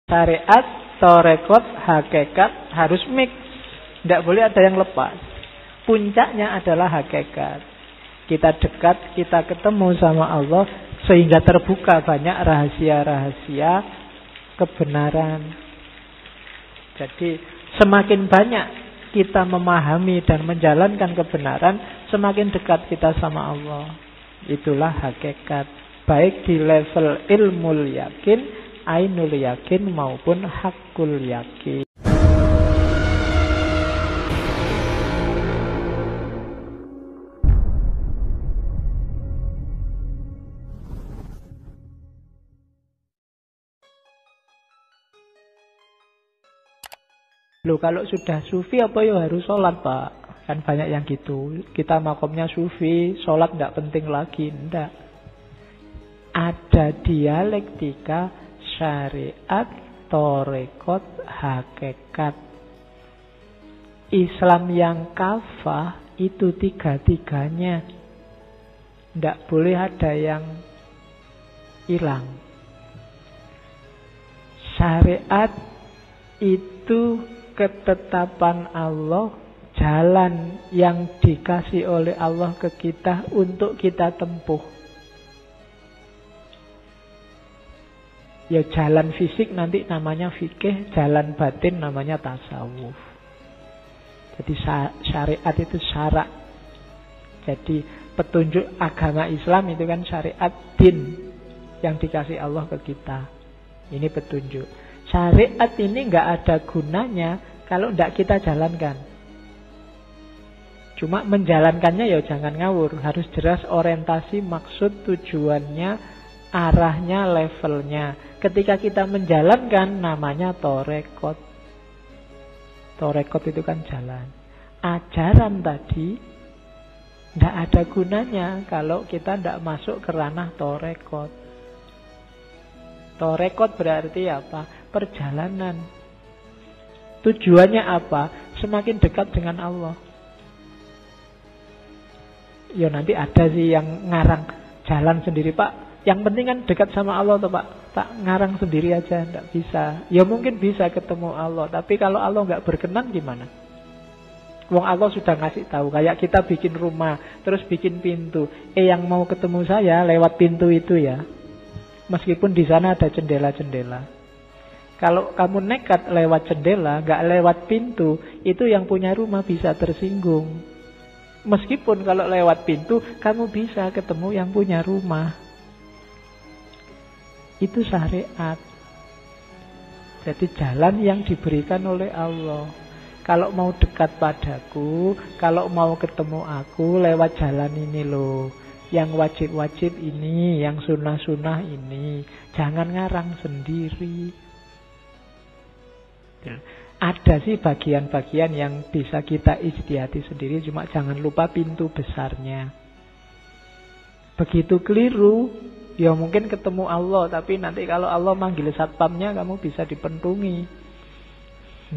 Syariat, tarekot, hakikat harus mix. Tidak boleh ada yang lepas. Puncaknya adalah hakikat. Kita dekat, kita ketemu sama Allah, sehingga terbuka banyak rahasia-rahasia kebenaran. Jadi semakin banyak kita memahami dan menjalankan kebenaran, semakin dekat kita sama Allah. Itulah hakikat. Baik di level ilmul yakin, ainul yakin maupun hakul yakin. Loh, kalau sudah sufi apa ya harus sholat, Pak? Kan banyak yang gitu. Kita makomnya sufi, sholat tidak penting lagi. Tidak. Ada dialektika syariat, torekot, hakikat. Islam yang kafah itu tiga-tiganya. Tidak boleh ada yang hilang. Syariat itu ketetapan Allah, jalan yang dikasih oleh Allah ke kita untuk kita tempuh. Ya jalan fisik nanti namanya fikih, jalan batin namanya tasawuf. Jadi syariat itu syarak. Jadi petunjuk agama Islam itu kan syariat din yang dikasih Allah ke kita. Ini petunjuk. Syariat ini nggak ada gunanya kalau tidak kita jalankan. Cuma menjalankannya ya jangan ngawur. Harus jelas orientasi, maksud, tujuannya, arahnya, levelnya. Ketika kita menjalankan namanya torekot. Torekot itu kan jalan. Ajaran tadi tidak ada gunanya kalau kita tidak masuk ke ranah torekot. Torekot berarti apa? Perjalanan. Tujuannya apa? Semakin dekat dengan Allah. Ya nanti ada sih yang ngarang jalan sendiri, Pak. Yang penting kan dekat sama Allah tuh, Pak. Tak ngarang sendiri aja, tidak bisa. Ya mungkin bisa ketemu Allah, tapi kalau Allah nggak berkenan gimana? Wong Allah sudah ngasih tahu, kayak kita bikin rumah, terus bikin pintu. Yang mau ketemu saya lewat pintu itu ya. Meskipun di sana ada jendela-jendela. Kalau kamu nekat lewat jendela, nggak lewat pintu, itu yang punya rumah bisa tersinggung. Meskipun kalau lewat pintu, kamu bisa ketemu yang punya rumah. Itu syariat. Jadi jalan yang diberikan oleh Allah. Kalau mau dekat padaku, kalau mau ketemu aku, lewat jalan ini loh. Yang wajib-wajib ini, yang sunnah-sunnah ini. Jangan ngarang sendiri. Ada sih bagian-bagian yang bisa kita ijtihadi sendiri, cuma jangan lupa pintu besarnya. Begitu keliru, ya mungkin ketemu Allah, tapi nanti kalau Allah manggil satpamnya, kamu bisa dipentungi.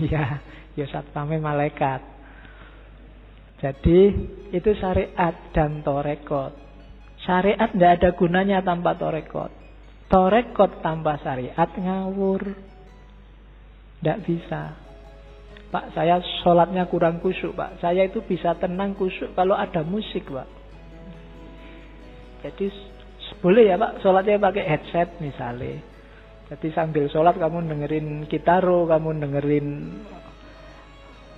Ya satpamnya malaikat. Jadi itu syariat dan torekot. Syariat tidak ada gunanya tanpa torekot. Torekot tanpa syariat ngawur. Tidak bisa. Pak, saya sholatnya kurang khusyuk, Pak. Saya itu bisa tenang khusyuk kalau ada musik, Pak. Jadi boleh ya, Pak, sholatnya pakai headset misalnya. Jadi sambil sholat kamu dengerin gitaro, kamu dengerin.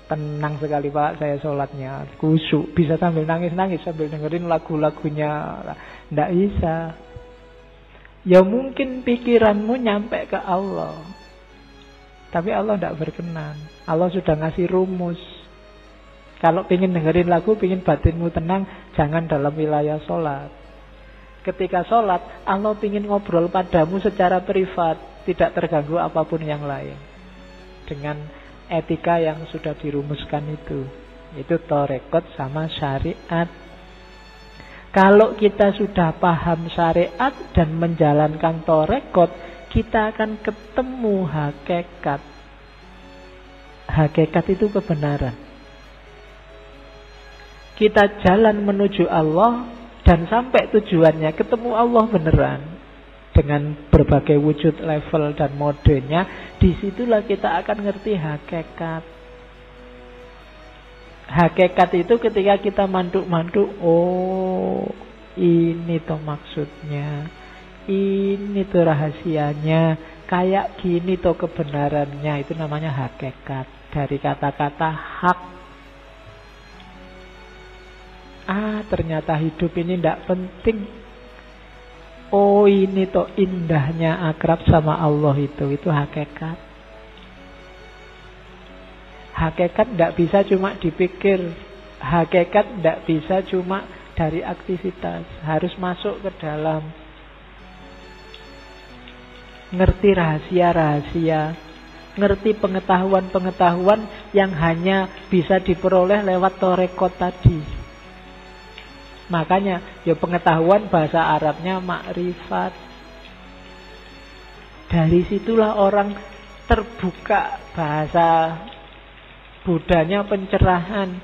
Tenang sekali, Pak, saya sholatnya khusyuk. Bisa sambil nangis-nangis, sambil dengerin lagu-lagunya. Tidak bisa. Ya mungkin pikiranmu nyampe ke Allah, tapi Allah tidak berkenan. Allah sudah ngasih rumus. Kalau ingin dengerin lagu, ingin batinmu tenang, jangan dalam wilayah sholat. Ketika sholat, Allah ingin ngobrol padamu secara privat, tidak terganggu apapun yang lain. Dengan etika yang sudah dirumuskan itu. Itu torekot sama syariat. Kalau kita sudah paham syariat dan menjalankan torekot, kita akan ketemu hakikat. Hakikat itu kebenaran. Kita jalan menuju Allah dan sampai tujuannya ketemu Allah beneran. dengan berbagai wujud, level dan modenya. Disitulah kita akan ngerti hakikat. Hakikat itu ketika kita mantuk-mantuk, oh ini toh maksudnya, ini tuh rahasianya, kayak gini tuh kebenarannya. Itu namanya hakikat. Dari kata-kata hak. Ternyata hidup ini tidak penting. Oh ini tuh indahnya akrab sama Allah itu hakikat. Hakikat tidak bisa cuma dipikir. Hakikat tidak bisa cuma dari aktivitas. Harus masuk ke dalam. Ngerti rahasia-rahasia. Ngerti pengetahuan-pengetahuan yang hanya bisa diperoleh lewat torekot tadi. Makanya ya pengetahuan bahasa Arabnya makrifat. Dari situlah orang terbuka, bahasa Budanya pencerahan,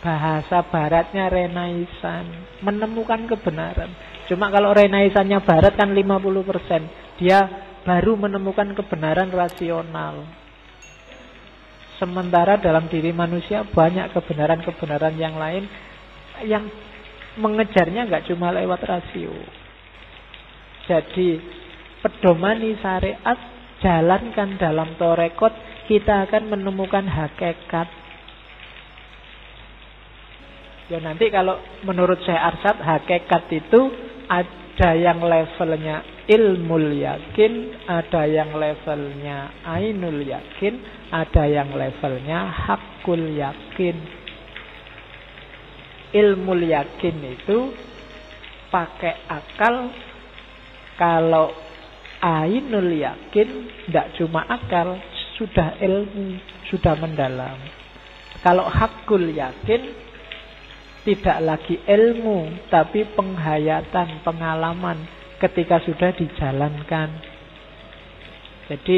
bahasa Baratnya Renaisan, menemukan kebenaran. Cuma kalau Renaisannya Barat kan 50%, dia baru menemukan kebenaran rasional. Sementara dalam diri manusia banyak kebenaran-kebenaran yang lain yang mengejarnya nggak cuma lewat rasio. Jadi pedomani syariat, jalankan dalam torekot, kita akan menemukan hakikat. Ya nanti kalau menurut Syekh Arsyad, hakikat itu ada yang levelnya ilmul yakin, ada yang levelnya ainul yakin, ada yang levelnya hakul yakin. Ilmul yakin itu pakai akal. Kalau ainul yakin tidak cuma akal, sudah ilmu, sudah mendalam. Kalau hakul yakin tidak lagi ilmu, tapi penghayatan, pengalaman ketika sudah dijalankan. Jadi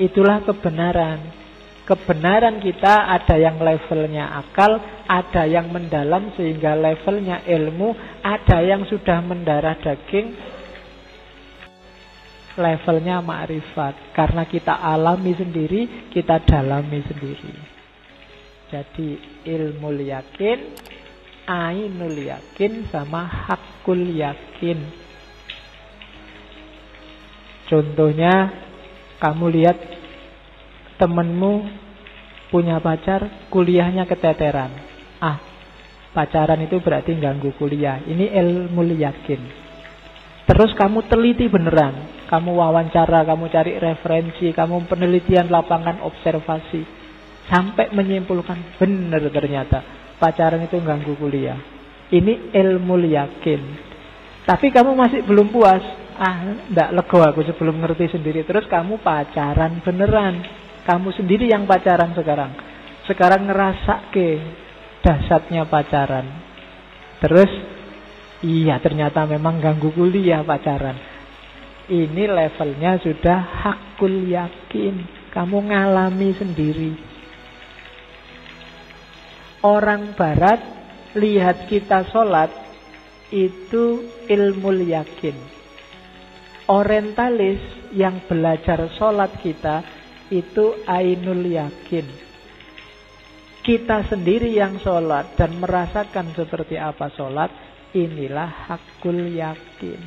itulah kebenaran. Kebenaran kita ada yang levelnya akal, ada yang mendalam sehingga levelnya ilmu, ada yang sudah mendarah daging, levelnya ma'rifat. Karena kita alami sendiri, kita dalami sendiri. Jadi ilmul yakin, ainul yakin, sama hakul yakin. Contohnya, kamu lihat temenmu punya pacar, kuliahnya keteteran. Pacaran itu berarti ganggu kuliah. Ini ilmul yakin. Terus kamu teliti beneran. Kamu wawancara, kamu cari referensi, kamu penelitian lapangan, observasi, sampai menyimpulkan benar ternyata pacaran itu ganggu kuliah. Ini ilmu yakin. Tapi kamu masih belum puas. Ndak lego aku sebelum ngerti sendiri. Terus kamu pacaran beneran. Kamu sendiri yang pacaran sekarang. Sekarang ngerasa ke dahsyatnya pacaran. Terus iya ternyata memang ganggu kuliah pacaran. Ini levelnya sudah hakul yakin. Kamu ngalami sendiri. Orang barat lihat kita sholat itu ilmu yakin. Orientalis yang belajar sholat kita itu ainul yakin. Kita sendiri yang sholat dan merasakan seperti apa sholat, inilah hakul yakin.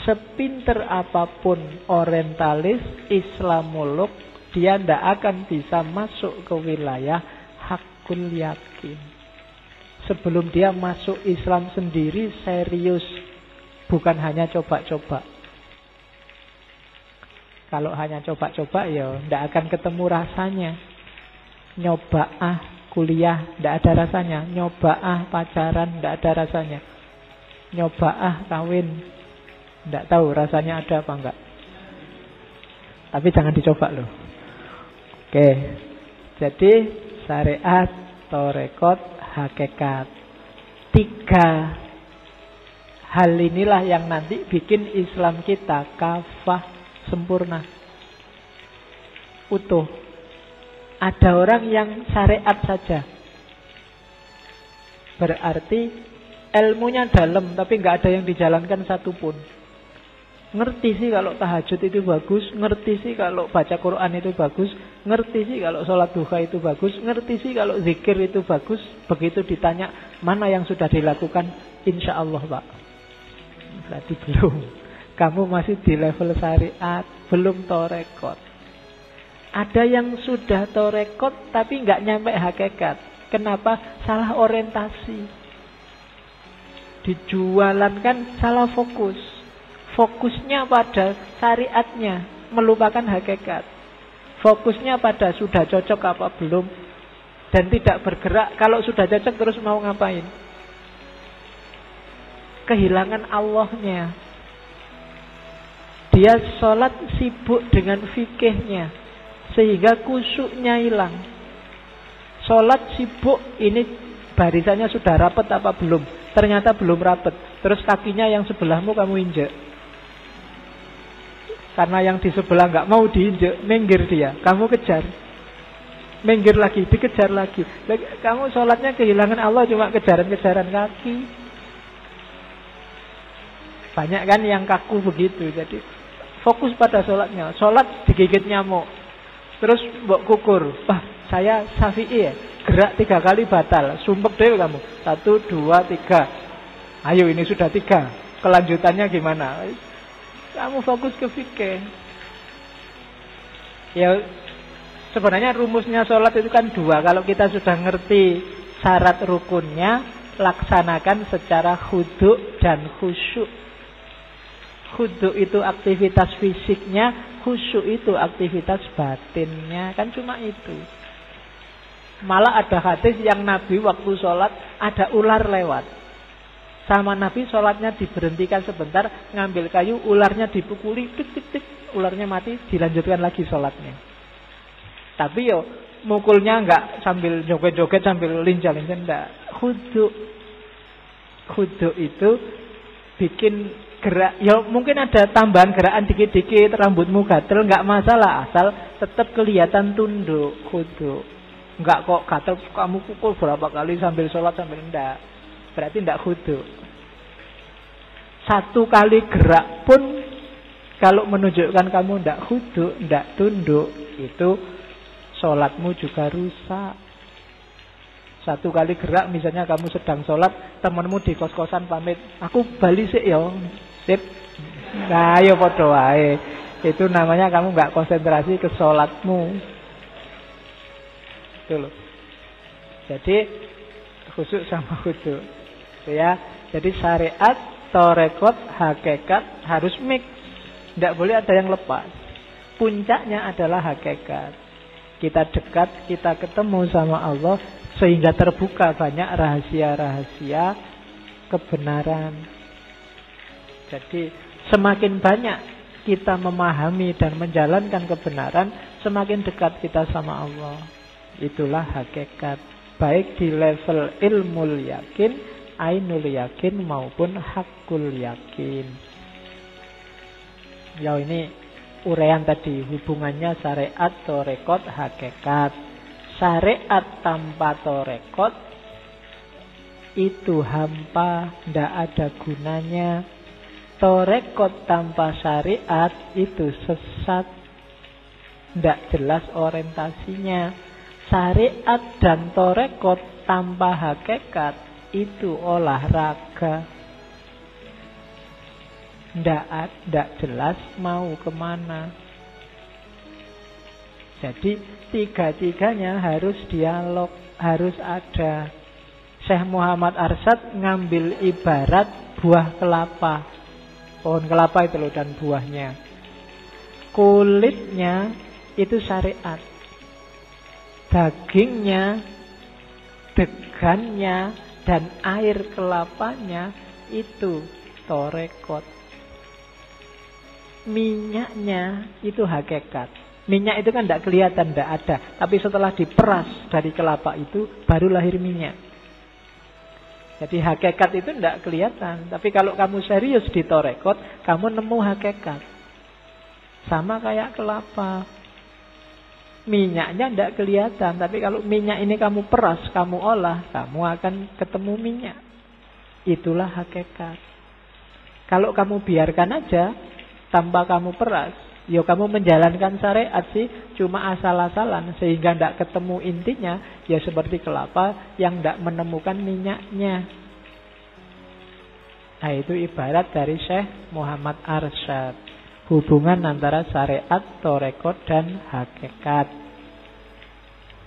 Sepinter apapun orientalis, Islamolog, dia tidak akan bisa masuk ke wilayah hakul yakin. Sebelum dia masuk Islam sendiri serius, bukan hanya coba-coba. Kalau hanya coba-coba ya tidak akan ketemu rasanya. Nyoba kuliah tidak ada rasanya. Nyoba pacaran tidak ada rasanya. Nyoba kawin tidak tahu rasanya ada apa enggak. Tapi jangan dicoba loh. Oke. Jadi syariat, torekot, hakikat. 3 hal inilah yang nanti bikin Islam kita kafah, sempurna, utuh. Ada orang yang syariat saja, berarti ilmunya dalam, tapi nggak ada yang dijalankan satupun. Ngerti sih kalau tahajud itu bagus, ngerti sih kalau baca Quran itu bagus, ngerti sih kalau sholat duha itu bagus, ngerti sih kalau zikir itu bagus. Begitu ditanya mana yang sudah dilakukan, insya Allah Pak. Berarti belum. Kamu masih di level syariat, belum torekot. Ada yang sudah torekot tapi nggak nyampe hakikat. Kenapa? Salah orientasi. Dijualan kan salah fokus. Fokusnya pada syariatnya, melupakan hakikat. Fokusnya pada sudah cocok apa belum, dan tidak bergerak. Kalau sudah cocok terus mau ngapain? Kehilangan Allahnya. Dia sholat sibuk dengan fikihnya, sehingga khusyuknya hilang. Sholat sibuk, ini barisannya sudah rapat apa belum? Ternyata belum rapat. Terus kakinya yang sebelahmu kamu injek. Karena yang di sebelah nggak mau diinjek, minggir dia, kamu kejar, minggir lagi, dikejar lagi. Kamu sholatnya kehilangan Allah cuma kejaran-kejaran kaki. Banyak kan yang kaku begitu. Jadi fokus pada sholatnya. Sholat digigit nyamuk, terus mbok kukur. Wah, saya Syafi'i ya, gerak 3 kali batal. Sumpek deh kamu. 1, 2, 3. Ayo ini sudah 3. Kelanjutannya gimana? Kamu fokus ke fikih. Ya sebenarnya rumusnya sholat itu kan 2. Kalau kita sudah ngerti syarat rukunnya, laksanakan secara khudu' dan khusyuk. Khudu' itu aktivitas fisiknya, khusyuk itu aktivitas batinnya. Kan cuma itu. Malah ada hadis yang Nabi waktu sholat ada ular lewat. Sama Nabi sholatnya diberhentikan sebentar, ngambil kayu, ularnya dipukuli, tik tik tik, ularnya mati, dilanjutkan lagi sholatnya. Tapi yo mukulnya enggak sambil joget-joget, sambil lincah-lincah, enggak. Khudu itu bikin gerak. Ya mungkin ada tambahan gerakan dikit-dikit, rambutmu gatel, enggak masalah, asal tetap kelihatan tunduk. Khudu. Enggak kok gatel kamu pukul berapa kali sambil sholat sambil enggak. Berarti tidak khudu. 1 kali gerak pun kalau menunjukkan kamu tidak khudu, tidak tunduk, itu sholatmu juga rusak. 1 kali gerak, misalnya kamu sedang sholat, temanmu di kos-kosan pamit, aku bali sik yo, sip. Nah, yo podo wae. Itu namanya kamu nggak konsentrasi ke sholatmu. Itu loh. Jadi khusyuk sama khudu. Ya, jadi syariat, torekot, hakikat harus mix. Tidak boleh ada yang lepas. Puncaknya adalah hakikat. Kita dekat, kita ketemu sama Allah, sehingga terbuka banyak rahasia-rahasia kebenaran. Jadi semakin banyak kita memahami dan menjalankan kebenaran, semakin dekat kita sama Allah. Itulah hakikat. Baik di level ilmul yakin, ainul yakin maupun hakul yakin. Ya ini uraian tadi, hubungannya syariat, torekot, hakikat. Syariat tanpa torekot itu hampa, tidak ada gunanya. Torekot tanpa syariat itu sesat, tidak jelas orientasinya. Syariat dan torekot tanpa hakikat itu olahraga. Tidak jelas mau kemana. Jadi 3-tiganya harus dialog, harus ada. Syekh Muhammad Arsyad ngambil ibarat buah kelapa. Pohon kelapa itu loh, dan buahnya. Kulitnya itu syariat. Dagingnya, degannya, dan air kelapanya itu torekot. Minyaknya itu hakikat. Minyak itu kan tidak kelihatan, tidak ada. Tapi setelah diperas dari kelapa itu baru lahir minyak. Jadi hakikat itu tidak kelihatan. Tapi kalau kamu serius di torekot, kamu nemu hakikat. Sama kayak kelapa. Minyaknya tidak kelihatan. Tapi kalau minyak ini kamu peras, kamu olah, kamu akan ketemu minyak. Itulah hakikat. Kalau kamu biarkan aja tanpa kamu peras, ya kamu menjalankan syariat sih cuma asal-asalan sehingga tidak ketemu intinya. Ya seperti kelapa yang tidak menemukan minyaknya. Nah itu ibarat dari Syekh Muhammad Arsyad. Hubungan antara syariat, tarekot, dan hakikat.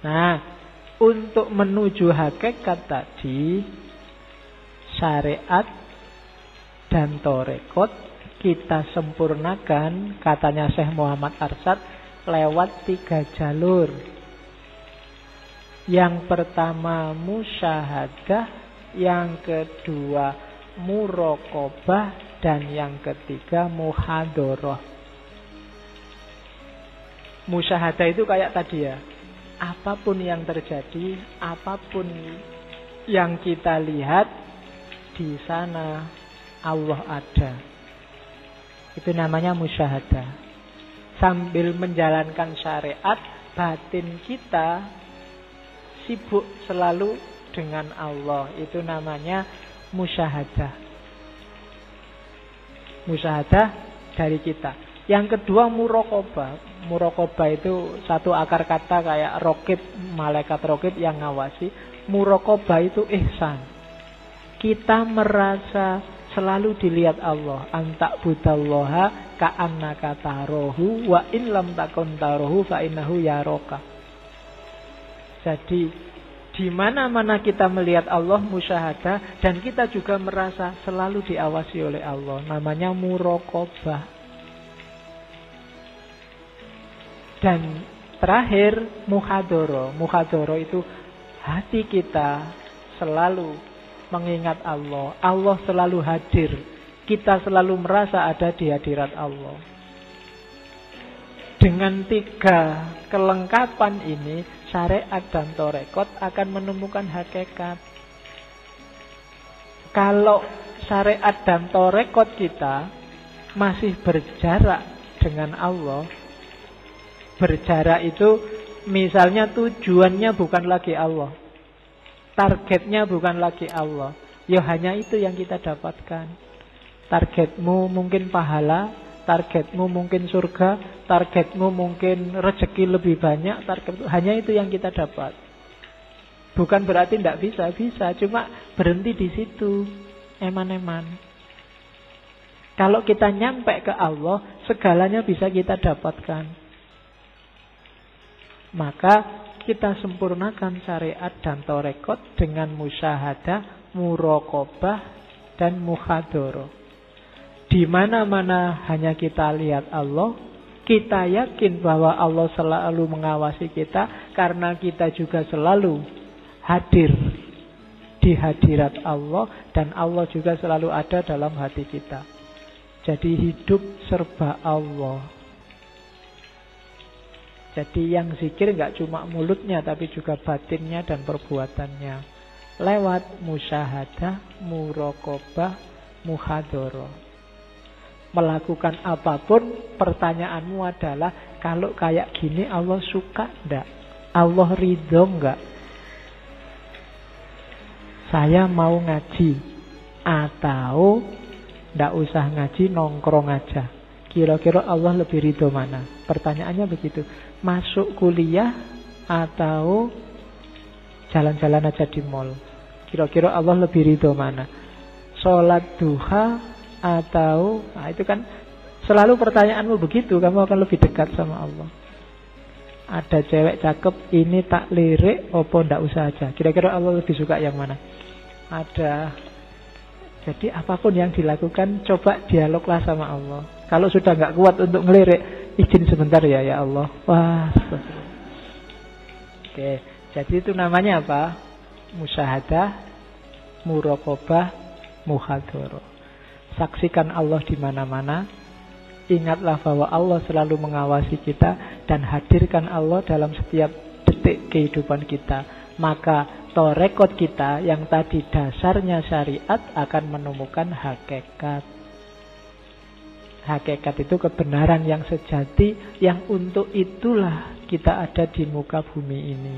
Nah, untuk menuju hakikat tadi, syariat dan tarekot kita sempurnakan, katanya Syekh Muhammad Arsyad, lewat 3 jalur. Yang pertama musyahadah, yang kedua muraqabah, dan yang ketiga muhadharah. Musyahadah itu kayak tadi ya, apapun yang terjadi, apapun yang kita lihat, di sana Allah ada. Itu namanya musyahadah. Sambil menjalankan syariat, batin kita sibuk selalu dengan Allah. Itu namanya musyahadah. Musyahadah dari kita. Yang kedua muraqabah. Muraqabah itu satu akar kata kayak raqib, malaikat raqib yang ngawasi. Muraqabah itu ihsan. Kita merasa selalu dilihat Allah. Anta budallaha ka'annaka tarahu wa in lam takun tarahu fa innahu yaraka. Jadi di mana-mana kita melihat Allah, musyahadah, dan kita juga merasa selalu diawasi oleh Allah. Namanya muraqabah. Dan terakhir muhadharah. Muhadharah itu hati kita selalu mengingat Allah. Allah selalu hadir. Kita selalu merasa ada di hadirat Allah. Dengan 3 kelengkapan ini, syariat dan tarekot akan menemukan hakikat. Kalau syariat dan tarekot kita masih berjarak dengan Allah, berjarak itu misalnya tujuannya bukan lagi Allah, targetnya bukan lagi Allah, ya hanya itu yang kita dapatkan. Targetmu mungkin pahala, targetmu mungkin surga, targetmu mungkin rezeki lebih banyak, hanya itu yang kita dapat. Bukan berarti tidak bisa, cuma berhenti di situ, eman-eman. Kalau kita nyampe ke Allah, segalanya bisa kita dapatkan. Maka kita sempurnakan syariat dan tarekot dengan musyahadah, muraqabah, dan muhadharah. Di mana-mana hanya kita lihat Allah, kita yakin bahwa Allah selalu mengawasi kita karena kita juga selalu hadir di hadirat Allah dan Allah juga selalu ada dalam hati kita. Jadi hidup serba Allah. Jadi yang zikir nggak cuma mulutnya tapi juga batinnya dan perbuatannya. Lewat musyahadah, muraqabah, muhadharah. Melakukan apapun, pertanyaanmu adalah kalau kayak gini Allah suka enggak? Allah ridho enggak? Saya mau ngaji atau enggak usah ngaji, nongkrong aja. Kira-kira Allah lebih ridho mana? Pertanyaannya begitu. Masuk kuliah atau jalan-jalan aja di mall? Kira-kira Allah lebih ridho mana? Sholat duha atau, nah itu kan selalu pertanyaanmu begitu, kamu akan lebih dekat sama Allah. Ada cewek cakep, ini tak lirik, opo ndak usah aja. Kira-kira Allah lebih suka yang mana? Ada. Jadi apapun yang dilakukan, coba dialoglah sama Allah. Kalau sudah nggak kuat untuk ngelirik, izin sebentar ya Allah. Wah. Oke, jadi itu namanya apa? Musyahadah, muraqabah, muhadharah. Saksikan Allah di mana-mana. Ingatlah bahwa Allah selalu mengawasi kita dan hadirkan Allah dalam setiap detik kehidupan kita. Maka tarekot kita yang tadi dasarnya syariat akan menemukan hakikat. Hakikat itu kebenaran yang sejati, yang untuk itulah kita ada di muka bumi ini.